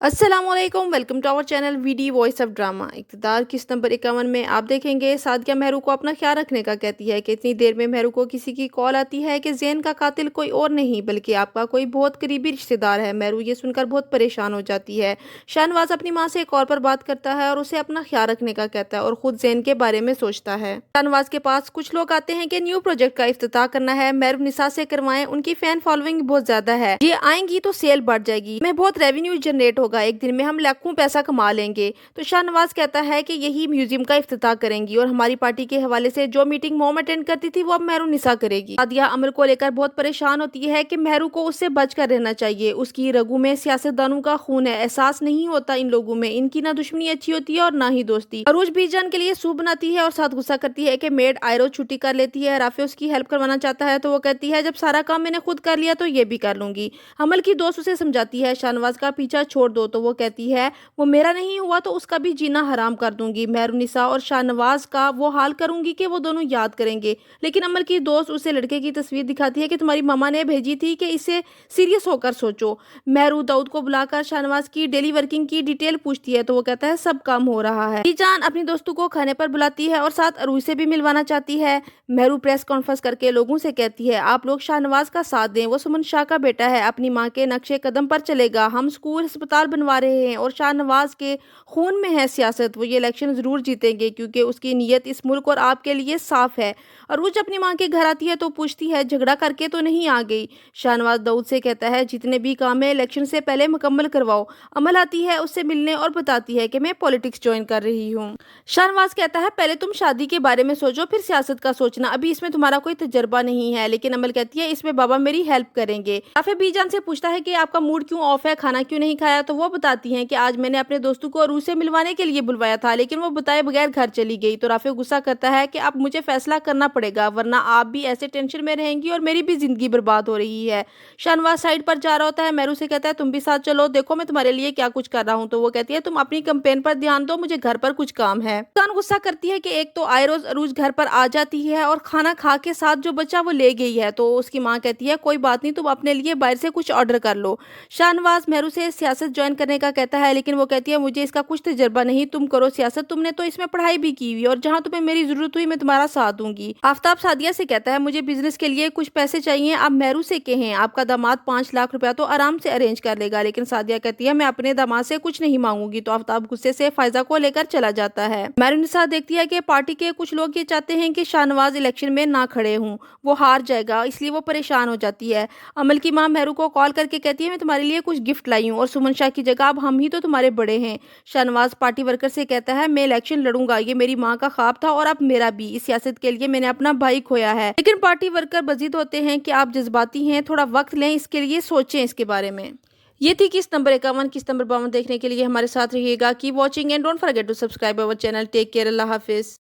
अस्सलामुअलैकुम, welcome to our channel VD voice of drama. Iqtidar किस्त number 51 में आप देखेंगे सादिया मेहरू को अपना ख्याल रखने का कहती है कि इतनी देर में मेहरू को किसी की कॉल आती है कि ज़ैन का कातिल कोई और नहीं बल्कि आपका कोई बहुत करीबी रिश्तेदार है। मेहरू ये सुनकर बहुत परेशान हो जाती है। शाहनवाज अपनी माँ से एक और पर बात करता है और उसे अपना ख्याल रखने का कहता है और खुद ज़ैन के बारे में सोचता है। शाहनवाज के पास कुछ लोग आते हैं कि न्यू प्रोजेक्ट का इफ्तिताह करना है, मेहरू निसा से करवाएं, उनकी फैन फॉलोइंग बहुत ज्यादा है, ये आएंगी तो सेल बढ़ जाएगी, मैं बहुत रेवेन्यू जनरेट होगा, एक दिन में हम लाखों पैसा कमा लेंगे। तो शाहनवाज कहता है कि यही म्यूजियम का इफ्तिताह करेंगी और हमारी पार्टी के हवाले से जो मीटिंग मोम अटेंड करती थी वो अब मेहरू निसा करेगी। सादिया अमर को लेकर बहुत परेशान होती है कि मेहरू को उससे बचकर रहना चाहिए, उसकी रगों में सियासतदानों का खून है, एहसास नहीं होता इन लोगों में, इनकी ना दुश्मनी अच्छी होती है और ना ही दोस्ती। अरूज बीजान के लिए सूप बनाती है और साथ गुस्सा करती है कि मेड आयरो छुट्टी कर लेती है। राफे उसकी हेल्प करवाना चाहता है तो वो कहती है जब सारा काम मैंने खुद कर लिया तो ये भी कर लूंगी। अमल की दोस्त उसे समझाती है शाहनवाज का पीछा छोड़ दो तो वो कहती है वो मेरा नहीं हुआ तो उसका भी जीना हराम कर दूंगी। मेहरुनिसा और शाहनवाज का वो हाल करूंगी कि वो दोनों याद करेंगे। लेकिन अमल की दोस्त उसे लड़के की तस्वीर दिखाती है कि तुम्हारी मामा ने भेजी थी कि इसे सीरियस होकर सोचो। मेहरू दाऊद को बुलाकर शाहनवाज की डेली वर्किंग की डिटेल पूछती है तो वो कहता है सब काम हो रहा है। जान अपनी दोस्तों को खाने पर बुलाती है और साथ अरूज से भी मिलवाना चाहती है। मेहरू प्रेस कॉन्फ्रेंस करके लोगों से कहती है आप लोग शाहनवाज का साथ दें, वो सुमन शाह का बेटा है, अपनी माँ के नक्शे कदम पर चलेगा, हम स्कूल अस्पताल बनवा रहे हैं और शाहनवाज के खून में है सियासत, वो ये इलेक्शन जरूर जीतेंगे क्योंकि उसकी नीयत इस मुल्क और आपके लिए साफ है। अरूज अपनी माँ के घर आती है तो पूछती है झगड़ा करके तो नहीं आ गई। शाहनवाज दाऊद से कहता है जितने भी काम है इलेक्शन से पहले मुकम्मल करवाओ। अमल आती है उससे मिलने और बताती है कि मैं पॉलिटिक्स ज्वाइन कर रही हूँ। शाहनवाज कहता है पहले तुम शादी के बारे में सोचो फिर सियासत का सोचना, अभी इसमें तुम्हारा कोई तजर्बा नहीं है। लेकिन अमल कहती है इसमें बाबा मेरी हेल्प करेंगे। राफे बीजान से पूछता है कि आपका मूड क्यों ऑफ है, खाना क्यों नहीं खाया, तो वो बताती हैं कि आज मैंने अपने दोस्तों को अरूज से मिलवाने के लिए बुलवाया था लेकिन वो बताए बगैर घर चली गई। तो राफे गुस्सा करता है कि अब मुझे फैसला करना पड़ेगा वरना आप भी ऐसे टेंशन में रहेंगी और मेरी भी जिंदगी बर्बाद हो रही है। शाहनवाज साइड पर जा रहा होता है, मेहरू से कहता है तुम भी साथ चलो, देखो मैं तुम्हारे लिए क्या कुछ कर रहा हूँ। तो वो कहती है तुम अपनी कैंपेन पर ध्यान दो, मुझे घर पर कुछ काम है। कान गुस्सा करती है कि एक तो आयरोज अरूज घर पर आ जाती है और खाना खा के साथ जो बचा वो ले गई है। तो उसकी माँ कहती है कोई बात नहीं, तुम अपने लिए बाहर से कुछ ऑर्डर कर लो। शाहनवाज मेहरू से सियासत ज्वाइन करने का कहता है लेकिन वो कहती है मुझे इसका कुछ तजर्बा नहीं, तुम करो सियासत, तुमने तो इसमें पढ़ाई भी की हुई और जहाँ तुम्हें मेरी जरूरत हुई मैं तुम्हारा साथ दूंगी। आफ्ताब सादिया से कहता है मुझे बिजनेस के लिए कुछ पैसे चाहिए, आप मेहरू से कहें आपका दामाद 5 लाख रुपया तो आराम से अरेंज कर लेगा। लेकिन सादिया कहती है मैं अपने दामाद से कुछ नहीं मांगूंगी। तो आफ्ताब गुस्से से फायजा को लेकर चला जाता है। मेहरुनिसा देखती है कि पार्टी के कुछ लोग ये चाहते हैं कि शाहनवाज इलेक्शन में ना खड़े हों, वो हार जाएगा, इसलिए वो परेशान हो जाती है। अमल की माँ मेहरू को कॉल करके कहती है मैं तुम्हारे लिए कुछ गिफ्ट लाई हूँ और सुमन शाह की जगह अब हम ही तो तुम्हारे बड़े हैं। शाहनवाज पार्टी वर्कर से कहता है मैं इलेक्शन लड़ूंगा, ये मेरी माँ का ख्वाब था और अब मेरा भी, इस सियासत के लिए मैंने अपना भाई खोया है। लेकिन पार्टी वर्कर बजीद होते हैं कि आप जज्बाती हैं, थोड़ा वक्त लें, इसके लिए सोचें इसके बारे में। ये थी किस्त नंबर 51। किस्त नंबर 52 देखने के लिए हमारे साथ रहिएगा। Keep watching and don't forget to subscribe our channel. Take care, Allah Hafiz.